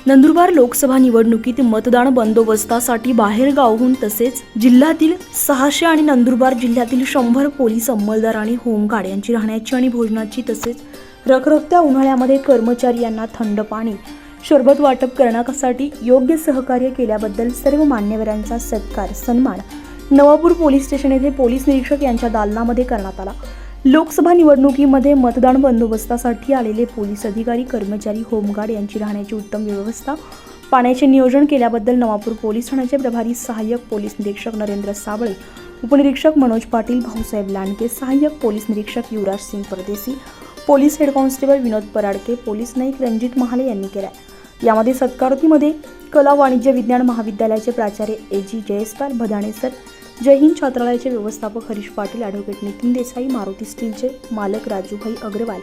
नंदुरबार लोकसभा निवडणुकीत मतदान बंदोबस्तासाठी बाहेरगावहून तसेच जिल्ह्यातील 600 आणि नंदुरबार जिल्ह्यातील 100 पोलीस अंमलदार आणि होमगार्ड यांची राहण्याची आणि भोजनाची तसेच रखरखत्या उन्हाळ्यामध्ये कर्मचारी यांना थंड पाणी सरबत वाटप करण्यासाठी योग्य सहकार्य केल्याबद्दल सर्व मान्यवरांचा सत्कार सन्मान नवापूर पोलीस स्टेशन येथे पोलीस निरीक्षक यांच्या दालनामध्ये करण्यात आला। लोकसभा निवडणुकीमध्ये मतदान बंदोबस्तासाठी आलेले पोलीस अधिकारी कर्मचारी होमगार्ड यांची राहण्याची उत्तम व्यवस्था पाण्याचे नियोजन केल्याबद्दल नवापूर पोलीस ठाण्याचे प्रभारी सहाय्यक पोलीस निरीक्षक नरेंद्र साबळे, उपनिरीक्षक मनोज पाटील, भाऊसाहेब लांडके, सहाय्यक पोलीस निरीक्षक युवराज सिंग परदेसी, पोलीस हेड कॉन्स्टेबल विनोद पराडके, पोलीस नाईक रणजित महाले यांनी केला। यामध्ये सत्कारोतीमध्ये कला वाणिज्य विज्ञान महाविद्यालयाचे प्राचार्य एजी जयस्पाल भदाणे सर, जय हिंद छात्रालयाचे व्यवस्थापक हरीश पाटील, ॲडव्होकेट नितीन देसाई, मारुती स्टीलचे मालक राजूभाई अग्रवाल,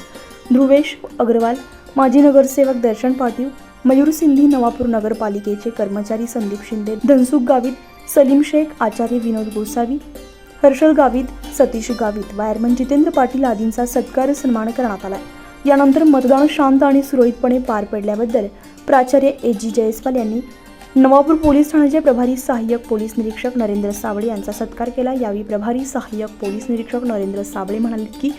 ध्रुवेश अग्रवाल, माजी नगरसेवक दर्शन पाटील, मयूर सिंधी, नवापूर नगरपालिकेचे कर्मचारी संदीप शिंदे, धनसुख गावित, सलीम शेख, आचार्य विनोद गोसावी, हर्षल गावित, सतीश गावित, वायरमन जितेंद्र पाटील आदींचा सत्कार सन्मान करण्यात आला। यानंतर मतदान शांत आणि सुरळीतपणे पार पडल्याबद्दल प्राचार्य एजी जयस्पाल यांनी नवापूर पोलीस ठाण्याचे प्रभारी सहाय्यक पोलीस निरीक्षक नरेंद्र साबळे यांचा सत्कार केला। यावेळी प्रभारी सहाय्यक पोलीस निरीक्षक नरेंद्र साबळे म्हणाले की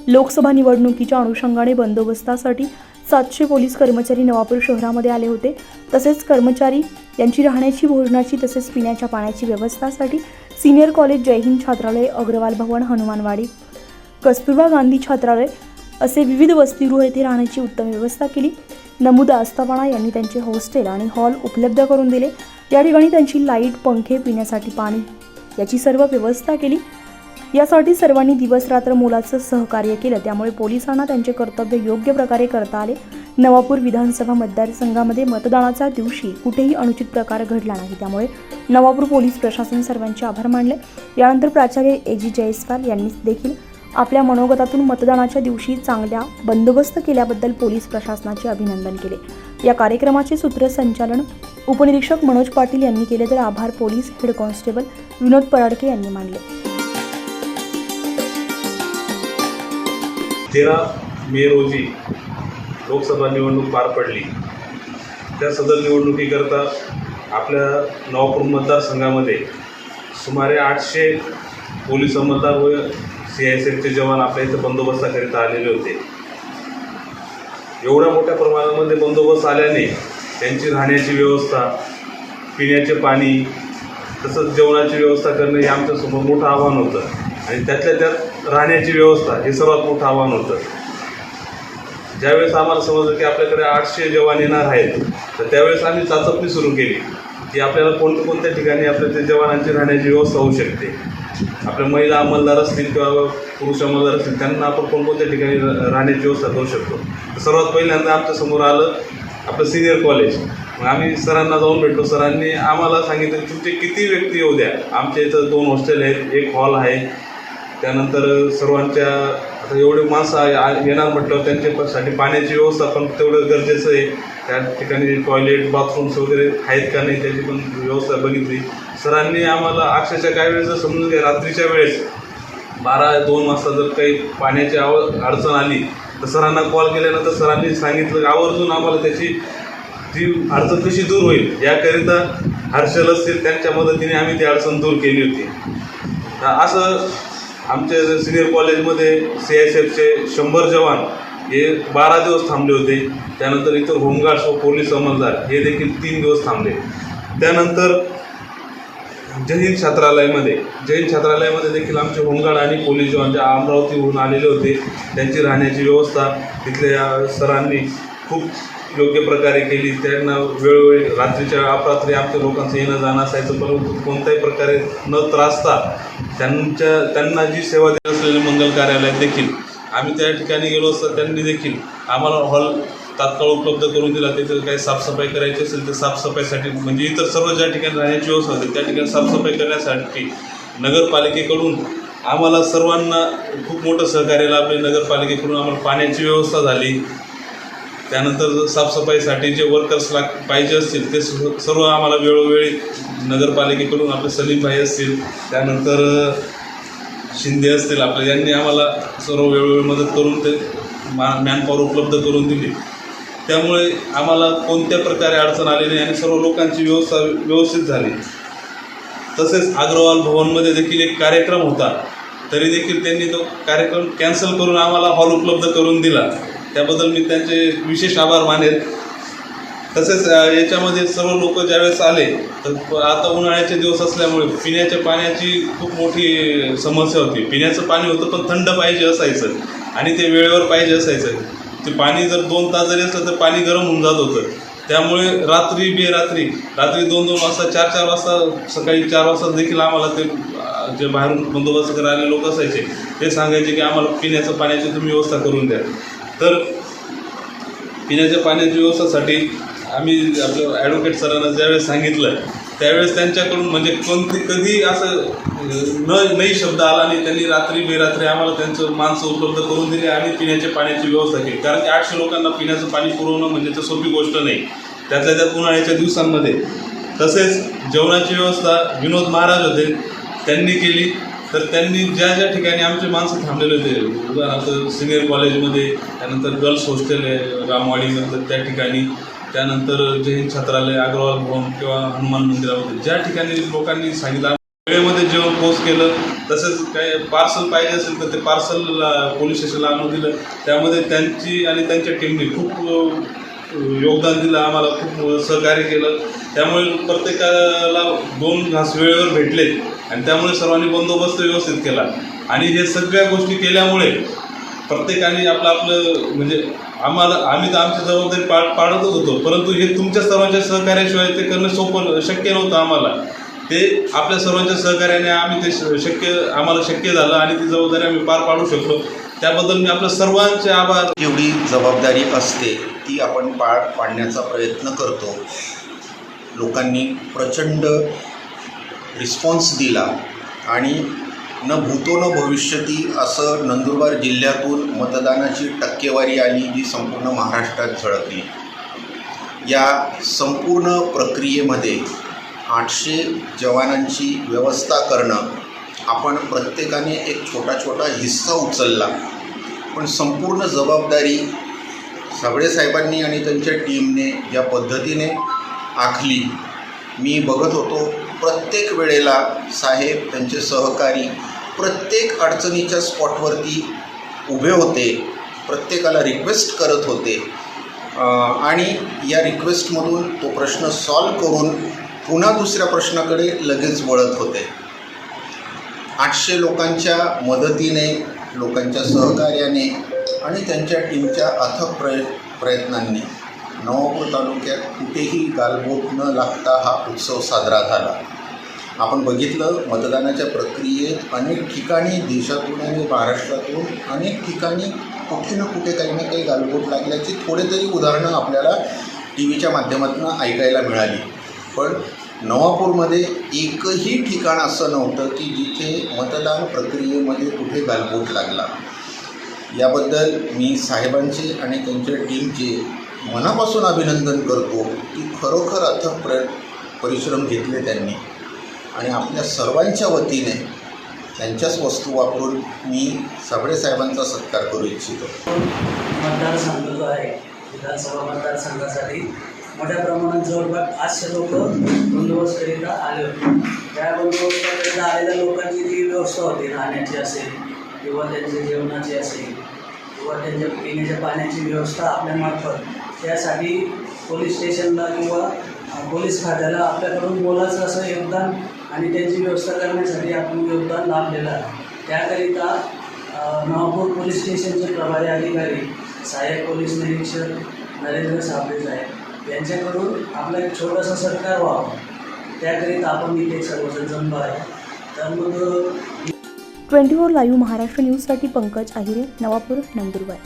लोकसभा निवडणुकीच्या अनुषंगाने बंदोबस्तासाठी 700 पोलीस कर्मचारी नवापूर शहरामध्ये आले होते। तसेच कर्मचारी यांची राहण्याची, भोजनाची तसेच पिण्याच्या पाण्याची व्यवस्थासाठी सीनियर कॉलेज, जय हिंद छात्रालय, अग्रवाल भवन, हनुमानवाडी, कस्तुरबा गांधी छात्रालय असे विविध वसतिगृह येथे राहण्याची उत्तम व्यवस्था केली। नमूद आस्थापना यांनी त्यांचे हॉस्टेल आणि हॉल उपलब्ध करून दिले। या ठिकाणी त्यांची लाईट, पंखे, पिण्यासाठी पाणी याची सर्व व्यवस्था केली। यासाठी सर्वांनी दिवस रात्र मोलाचं सहकार्य केलं, त्यामुळे पोलिसांना त्यांचे कर्तव्य योग्य प्रकारे करता आले। नवापूर विधानसभा मतदारसंघामध्ये मतदानाच्या दिवशी कुठेही अनुचित प्रकार घडला नाही, त्यामुळे नवापूर पोलीस प्रशासन सर्वांचे आभार मानले। यानंतर प्राचार्य एजी जयस्पाल यांनी देखील आपल्या मनोगतातून मतदानाच्या दिवशी चांगल्या बंदोबस्त केल्याबद्दल पोलीस प्रशासनाचे अभिनंदन केले। या कार्यक्रमाचे सूत्रसंचालन उपनिरीक्षक मनोज पाटील यांनी केले, तर आभार पोलीस हेड कॉन्स्टेबल विनोद पराडके यांनी मानले। 13 मे रोजी लोकसभा निवडणूक पार पडली। त्या सदर निवडणुकीकरता आपल्या नवापूर मतदारसंघामध्ये सुमारे 800 पोलीस अंमलदार व CISFचे जवान आपल्या इथं बंदोबस्ताकरिता आलेले होते। एवढ्या मोठ्या प्रमाणामध्ये बंदोबस्त आल्याने त्यांची राहण्याची व्यवस्था, पिण्याचे पाणी तसंच जेवणाची व्यवस्था करणे हे आमच्यासमोर मोठं आव्हान होतं आणि त्यातल्या त्यात राहण्याची व्यवस्था हे सर्वात मोठं आव्हान होतं। ज्यावेळेस आम्हाला समजलं की आपल्याकडे 800 जवान येणार आहेत, तर त्यावेळेस आम्ही चाचपणी सुरू केली की आपल्याला कोणत्या ठिकाणी आपल्या त्या जवानांची राहण्याची व्यवस्था होऊ शकते। आपल्या महिला अंमलदार असतील किंवा पुरुष अंमलदार असतील, त्यांना आपण कोणत्या ठिकाणी राहण्याची व्यवस्था करू शकतो। सर्वात पहिल्यांदा आमच्यासमोर आलं आपलं सिनियर कॉलेज। मग आम्ही सरांना जाऊन भेटलो। सरांनी आम्हाला सांगितलं की तुमचे किती व्यक्ती येऊ द्या, आमच्या इथं 2 हॉस्टेल आहेत, 1 हॉल आहे। त्यानंतर सर्वांच्या आता एवढे माणसं येणार म्हटलं त्यांच्यासाठी पाण्याची व्यवस्था पण तेवढं गरजेचं आहे। त्या ठिकाणी टॉयलेट, बाथरूम्स वगैरे आहेत का नाही त्याची पण व्यवस्था बघितली। सरांनी आम्हाला अक्षरशः काही वेळेस जर समजून घ्या, रात्रीच्या वेळेस 12-2 वाजता जर काही पाण्याची अडचण आली तर सरांना कॉल केल्यानंतर सरांनी सांगितलं आवर्जून आम्हाला ती अडचण कशी दूर होईल याकरिता हर्षल असतील त्यांच्या मदतीने आम्ही ती अडचण दूर केली होती। असं आमच्या सिनियर कॉलेजमध्ये CISFचे 100 जवान हे 12 दिवस थांबले होते। त्यानंतर इतर होमगार्ड्स व पोलीस अंमलदार हे देखील 3 दिवस थांबले। त्यानंतर जय हिंद छात्रालयामध्ये देखील आमचे होमगार्ड आणि पोलीस जवान जे अमरावतीहून आलेले होते त्यांची राहण्याची व्यवस्था तिथल्या सरांनी खूप योग्य प्रकारे केली। त्यांना वेळोवेळी रात्रीच्या अपरात्री आमच्या लोकांचं येणं जाणं असायचं, परंतु कोणत्याही प्रकारे न त्रासता त्यांना जी सेवा देत असलेले मंगल कार्यालयात देखील आम्ही त्या ठिकाणी गेलो असता त्यांनी देखील आम्हाला हॉल तात्काळ उपलब्ध करून दिला। तिथे काही साफसफाई करायची असेल तर साफसफाईसाठी म्हणजे इतर सर्व ज्या ठिकाणी राहण्याची व्यवस्था होती त्या ठिकाणी साफसफाई करण्यासाठी नगरपालिकेकडून आम्हाला सर्वांना खूप मोठं सहकार्य लाभले। नगरपालिकेकडून आम्हाला पाण्याची व्यवस्था झाली। त्यानंतर साफसफाईसाठी जे वर्कर्स पाहिजे असतील ते सर्व आम्हाला वेळोवेळी नगरपालिकेकडून आपले सलीम भाई असतील, त्यानंतर शिंदे असतील आपले, यांनी आम्हाला सर्व वेळोवेळी मदत करून ते मॅनपॉवर उपलब्ध करून दिली। त्यामुळे आम्हाला कोणत्या प्रकारे अडचण आली नाही आणि सर्व लोकांची व्यवस्था व्यवस्थित झाली. तसेच अग्रवाल भवनमध्ये देखील एक कार्यक्रम होता, तरी देखील त्यांनी तो कार्यक्रम कॅन्सल करून आम्हाला हॉल उपलब्ध करून दिला. त्याबद्दल मी त्यांचे विशेष आभार मानेल. तसेच याच्यामध्ये सर्व लोक ज्यावेळेस आले तर आता उन्हाळ्याचे दिवस असल्यामुळे पिण्याच्या पाण्याची खूप मोठी समस्या होती. पिण्याचं पाणी होतं पण थंड पाहिजे असायचं आणि ते वेळेवर पाहिजे असायचं. ते पाणी जर 2 तास जरी असलं तर पाणी गरम होऊन जात होतं. त्यामुळे रात्री 2-2 वाजता 4-4 वाजता सकाळी 4 वाजता देखील आम्हाला ते जे बाहेरून बंदोबस्त करायला आलेले लोक असायचे ते सांगायचे की आम्हाला पिण्याचं पाण्याची तुम्ही व्यवस्था करून द्या. तर पिण्याच्या पाण्याच्या व्यवस्थेसाठी आम्ही आपल्या ॲडव्होकेट सरांना ज्यावेळेस सांगितलं त्यावेळेस त्यांच्याकडून म्हणजे कधी असं नाही शब्द आला नाही. त्यांनी रात्री आम्हाला त्यांचं माणसं उपलब्ध करून दिली आणि पिण्याच्या पाण्याची व्यवस्था केली. कारण की 800 लोकांना पिण्याचं पाणी पुरवणं म्हणजे तर सोपी गोष्ट नाही, त्यातल्या त्यात उन्हाळ्याच्या दिवसांमध्ये. तसेच जेवणाची व्यवस्था विनोद महाराज होते त्यांनी केली. तर त्यांनी ज्या ज्या ठिकाणी आमचे माणसं थांबलेले होते, उदाहरणार्थ सिनियर कॉलेजमध्ये, त्यानंतर गर्ल्स हॉस्टेल आहे रामवाडीनंतर त्या ठिकाणी, त्यानंतर जैन छात्रालय, अग्रवाल भवन किंवा हनुमान मंदिरामध्ये ज्या ठिकाणी लोकांनी सांगितलं वेळेमध्ये जेवण पोच केलं. तसेच काही पार्सल पाहिजे असेल तर ते पार्सल पोलीस स्टेशनला आणून दिलं. त्यामध्ये त्यांची आणि त्यांच्या टीमने खूप योगदान दिलं, आम्हाला खूप सहकार्य केलं. त्यामुळे प्रत्येकाला 2 घास वेळेवर भेटले आणि त्यामुळे सर्वांनी बंदोबस्त व्यवस्थित केला. आणि हे सगळ्या गोष्टी केल्यामुळे प्रत्येकाने आपलं म्हणजे आम्ही तर आमची जबाबदारी पाळतच होतो, परंतु हे तुमच्या सर्वांच्या सहकार्याशिवाय ते करणं शक्य नव्हतं आम्हाला. ते आपल्या सर्वांच्या सहकार्याने आम्हाला शक्य झालं आणि ती जबाबदारी आम्ही पार पाडू शकलो. त्याबद्दल मी आपल्या सर्वांचे आभार. जेवढी जबाबदारी असते ती आपण पाडण्याचा प्रयत्न करतो. लोकांनी प्रचंड रिस्पॉन्स दिला आणि न भूतो न भविष्यती असं नंदुरबार जिल्ह्यातून मतदानाची टक्केवारी आली जी संपूर्ण महाराष्ट्रात झळकली. या संपूर्ण प्रक्रियेमध्ये 800 जवानांची व्यवस्था करणं, आपण प्रत्येकाने एक छोटा हिस्सा उचलला, पण संपूर्ण जबाबदारी साबळे साहेबांनी आणि त्यांच्या टीमने ज्या पद्धतीने आखली. मी बघत होतो प्रत्येक वेळेला साहेब, त्यांचे सहकारी प्रत्येक अडचणीच्या स्पॉटवरती उभे होते, प्रत्येकाला रिक्वेस्ट करत होते आणि या रिक्वेस्टमधून तो प्रश्न सॉल्व करून पुन्हा दुसऱ्या प्रश्नाकडे लगेच वळत होते. 800 लोकांच्या मदतीने, लोकांच्या सहकार्याने आणि त्यांच्या टीमच्या अथक प्रयत्नांनी नवापूर तालुक्यात कुठेही गालबोट न लागता हा उत्सव साजरा झाला. आपण बघितलं मतदानाच्या प्रक्रियेत अनेक ठिकाणी देशातून आणि महाराष्ट्रातून अनेक ठिकाणी कुठे ना कुठे काही ना काही गालबोट लागल्याची थोडे तरी उदाहरणं आपल्याला टी व्हीच्या माध्यमातून ऐकायला मिळाली. पण नवापूरमध्ये एकही ठिकाण असं नव्हतं की जिथे मतदान प्रक्रियेमध्ये कुठे गालबोट लागला. याबद्दल मी साहेबांचे आणि त्यांच्या टीमचे मनापासून अभिनंदन करतो की खरोखर अथक परिश्रम घेतले त्यांनी आणि आपल्या सर्वांच्या वतीने त्यांच्याच वस्तू वापरून मी साबळे साहेबांचा सत्कार करू इच्छितो. मतदारसंघ जो आहे विधानसभा मतदारसंघासाठी मोठ्या प्रमाणात जवळपास 800 लोक बंदोबस्तकरिता आले होते. त्या बंदोबस्ताकरिता आलेल्या लोकांची जी व्यवस्था होती, राहण्याची असेल किंवा त्यांच्या जेवणाची असेल किंवा त्यांच्या पिण्याच्या पाण्याची व्यवस्था आपल्यामार्फत, त्यासाठी पोलीस स्टेशनला किंवा पोलीस खात्याला आपल्याकडून मोलाचं असं योगदान आणि त्यांची व्यवस्था करण्यासाठी आपण योगदान लाभलेलं आहे. त्याकरिता नवापूर पोलीस स्टेशनचे प्रभारी अधिकारी सहाय्यक पोलीस निरीक्षक नरेंद्र साबळे साहेब यांच्याकडून आपला एक छोटासा सत्कार व्हावा, त्याकरिता आपण इथे सर्वजण जमलो आहे. तर मग 24 लाईव्ह महाराष्ट्र न्यूजसाठी पंकज आहिरे, नवापूर, नंदुरबार.